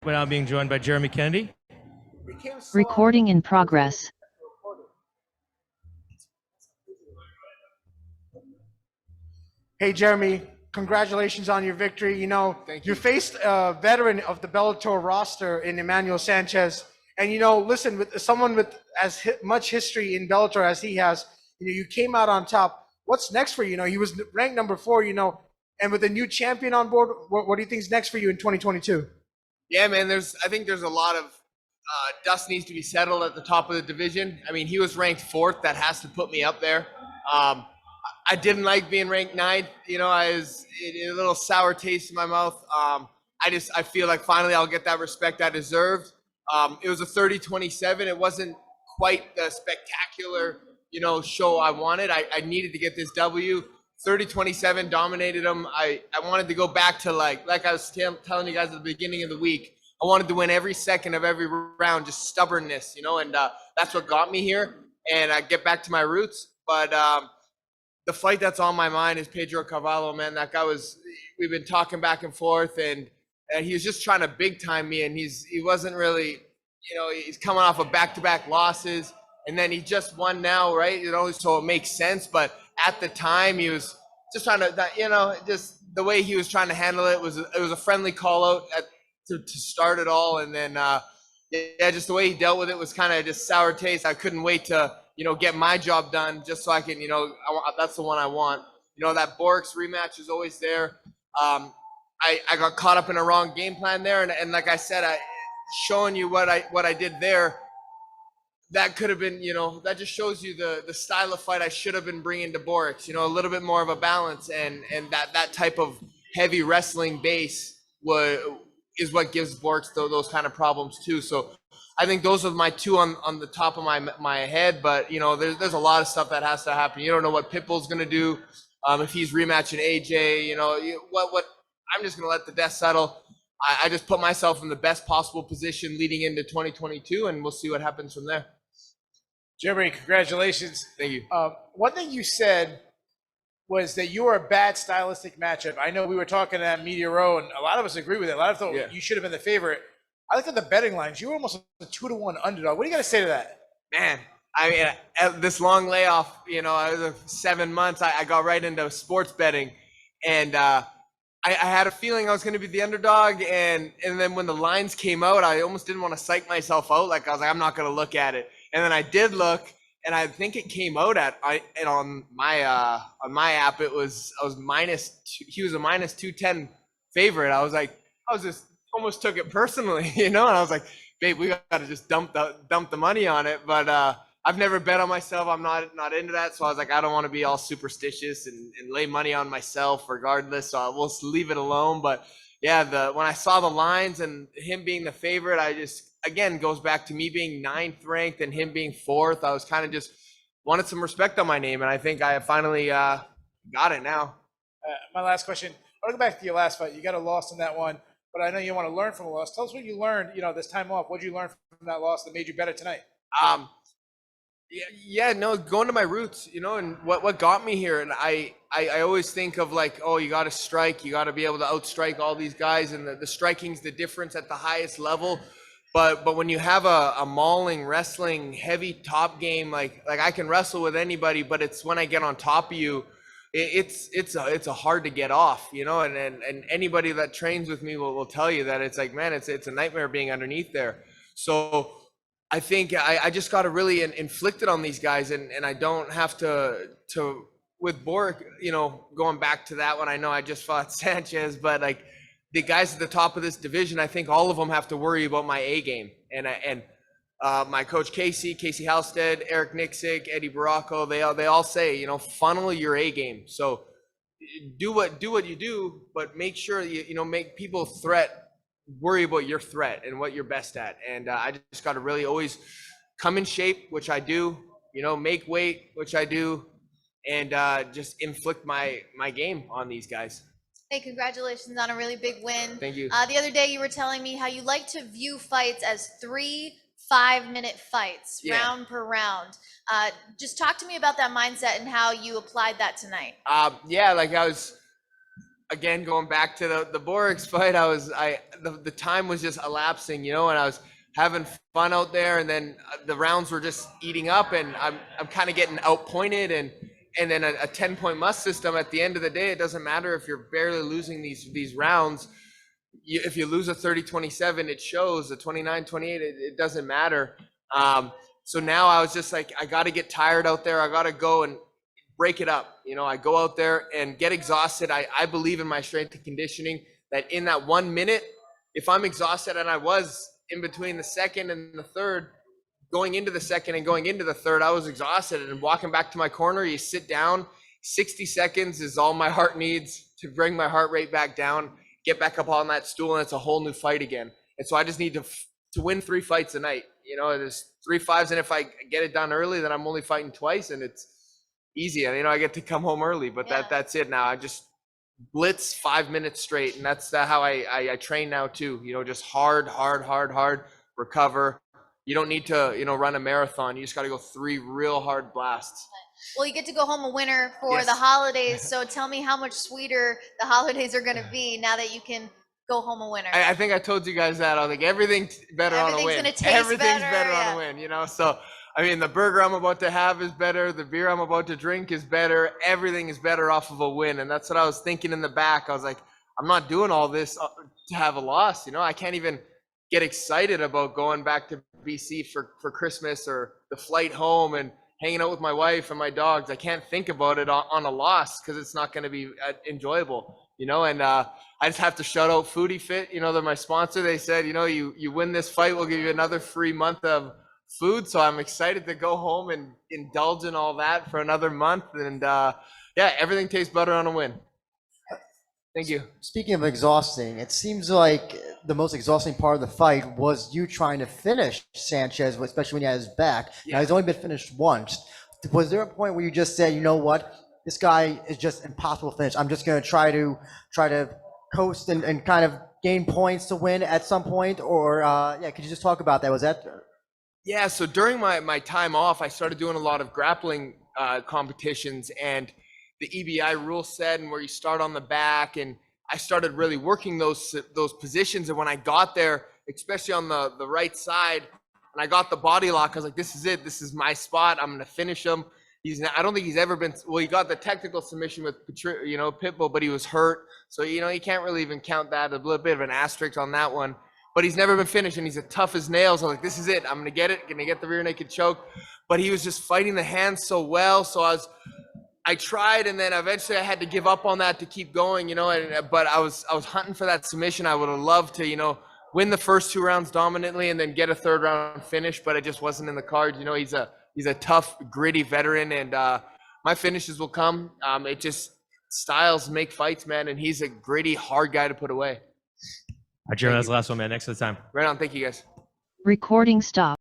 We're now being joined by Jeremy Kennedy. Recording in progress. Hey, Jeremy, congratulations on your victory. Thank you. You faced a veteran of the Bellator roster in Emmanuel Sanchez. And, listen, with someone with as much history in Bellator as he has, you came out on top. What's next for you? He was ranked number 4, and with a new champion on board, what do you think is next for you in 2022? Yeah, man, I think there's a lot of dust needs to be settled at the top of the division. I mean, he was ranked 4th. That has to put me up there. I didn't like being ranked 9th. I was a little sour taste in my mouth. I feel like finally I'll get that respect I deserved. It was a 30-27. It wasn't quite the spectacular, show I wanted. I needed to get this W. 30-27 dominated them. I wanted to go back to like I was telling you guys at the beginning of the week. I wanted to win every second of every round, just stubbornness, and that's what got me here. And I get back to my roots. But the fight that's on my mind is Pedro Carvalho, man. That guy we've been talking back and forth, and he was just trying to big time me, and he wasn't really, he's coming off of back-to-back losses, and then he just won now, right? So it makes sense. But at the time, he was just trying to, just the way he was trying to handle it was a friendly call out to start it all, and then just the way he dealt with it was kind of just sour taste. I couldn't wait to get my job done just so I can that's the one I want. That Borix rematch is always there. I got caught up in a wrong game plan there, and like I said, showing you what I did there. That could have been, that just shows you the style of fight I should have been bringing to Borix, a little bit more of a balance, and that type of heavy wrestling base is what gives Borix those kind of problems too. So I think those are my two on the top of my head, but there's a lot of stuff that has to happen. You don't know what Pitbull's going to do, if he's rematching AJ, what I'm just going to let the dust settle. I just put myself in the best possible position leading into 2022, and we'll see what happens from there. Jeremy, congratulations. Thank you. One thing you said was that you were a bad stylistic matchup. I know we were talking at Media Row, and a lot of us agree with it. A lot of us thought you should have been the favorite. I looked at the betting lines. You were almost a 2-1 underdog. What do you got to say to that? Man, I mean, at this long layoff, I was 7 months. I got right into sports betting, and I had a feeling I was going to be the underdog, and then when the lines came out, I almost didn't want to psych myself out. Like I was like, I'm not going to look at it. And then I did look, and I think it came out on my app. He was a minus 210 favorite. I was just almost took it personally, and I was like, babe, we got to just dump the money on it. But I've never bet on myself. I'm not into that. So I was like, I don't want to be all superstitious and lay money on myself regardless. So we'll leave it alone. But yeah, when I saw the lines and him being the favorite, I just, again, goes back to me being 9th ranked and him being 4th. I was kind of just wanted some respect on my name. And I think I finally got it now. My last question. I want to go back to your last fight. You got a loss in that one, but I know you want to learn from a loss. Tell us what you learned, this time off. What did you learn from that loss that made you better tonight? Going to my roots, and what got me here. And I always think of like, oh, you got to strike, you got to be able to outstrike all these guys, and the striking's the difference at the highest level. But when you have a mauling, wrestling, heavy top game, like I can wrestle with anybody, but it's when I get on top of you, it's a hard to get off, and anybody that trains with me will tell you that it's like, man, it's a nightmare being underneath there. So I think I just got to really inflict it on these guys, and I don't have to with Borix, going back to that one. I know I just fought Sanchez, but like the guys at the top of this division, I think all of them have to worry about my A game, and my coach Casey Halstead, Eric Nixick, Eddie Baracco, they all say, funnel your A game. So do what you do, but make sure make people worry about your threat and what you're best at. And I just got to really always come in shape, which I do, make weight, which I do, and just inflict my game on these guys. Hey, congratulations on a really big win. Thank you. The other day you were telling me how you like to view fights as 3 5-minute fights, round per round. Just talk to me about that mindset and how you applied that tonight. Like again, going back to the Borix fight, the time was just elapsing, you know, and I was having fun out there, and then the rounds were just eating up, and I'm kind of getting outpointed, and then a 10-point must system. At the end of the day, it doesn't matter if you're barely losing these rounds. If you lose a 30-27, it shows. A 29-28, it doesn't matter. So now I was just like, I got to get tired out there. I got to go and break it up. You know, I go out there and get exhausted. I believe in my strength and conditioning, that in that 1 minute, if I'm exhausted, and I was in between the second and the third, going into the second and going into the third, I was exhausted, and walking back to my corner, you sit down. 60 seconds is all my heart needs to bring my heart rate back down, get back up on that stool, and it's a whole new fight again. And so I just need to win 3 fights a night. You know, there's 3 5s, and if I get it done early, then I'm only fighting twice, and it's easy. And, you know, I get to come home early, but that's it now. I just blitz 5 minutes straight, and that's how I train now too. You know, just hard, recover. You don't need to, you know, run a marathon. You just got to go 3 real hard blasts. Well, you get to go home a winner for the holidays. So tell me how much sweeter the holidays are going to be now that you can go home a winner. I think I told you guys that. I was like, everything's better on a win. Everything's better on a win, you know? So, I mean, the burger I'm about to have is better. The beer I'm about to drink is better. Everything is better off of a win. And that's what I was thinking in the back. I was like, I'm not doing all this to have a loss. You know, I can't even get excited about going back to BC for Christmas, or the flight home and hanging out with my wife and my dogs. I can't think about it on a loss, because it's not going to be enjoyable, you know. And I just have to shout out Foodie Fit. You know, they're my sponsor. They said, you know, you win this fight, we'll give you another free month of food. So I'm excited to go home and indulge in all that for another month. And yeah, everything tastes better on a win. Thank you. Speaking of exhausting, it seems like the most exhausting part of the fight was you trying to finish Sanchez, especially when he had his back. Yeah. Now, he's only been finished once. Was there a point where you just said, you know what, this guy is just impossible to finish. I'm just going to try to coast and kind of gain points to win at some point? Or yeah, could you just talk about that? Was that? Yeah, so during my time off, I started doing a lot of grappling competitions, and the EBI rule set, and where you start on the back, and I started really working those positions. And when I got there, especially on the right side, and I got the body lock, I was like, this is it. This is my spot. I'm going to finish him. I don't think he's ever been, well, he got the technical submission with, you know, Pitbull, but he was hurt. So, you know, you can't really even count that. A little bit of an asterisk on that one. But he's never been finished, and he's as tough as nails. I was like, this is it. I'm going to get it. Going to get the rear naked choke. But he was just fighting the hands so well. So I tried, and then eventually I had to give up on that to keep going, you know. But I was hunting for that submission. I would have loved to, you know, win the first 2 rounds dominantly and then get a 3rd round finish, but it just wasn't in the cards. You know, he's a tough, gritty veteran, and my finishes will come. It just, styles make fights, man, and he's a gritty, hard guy to put away. Jeremy, that's the last one, man. Next to the time. Right on. Thank you, guys. Recording stop.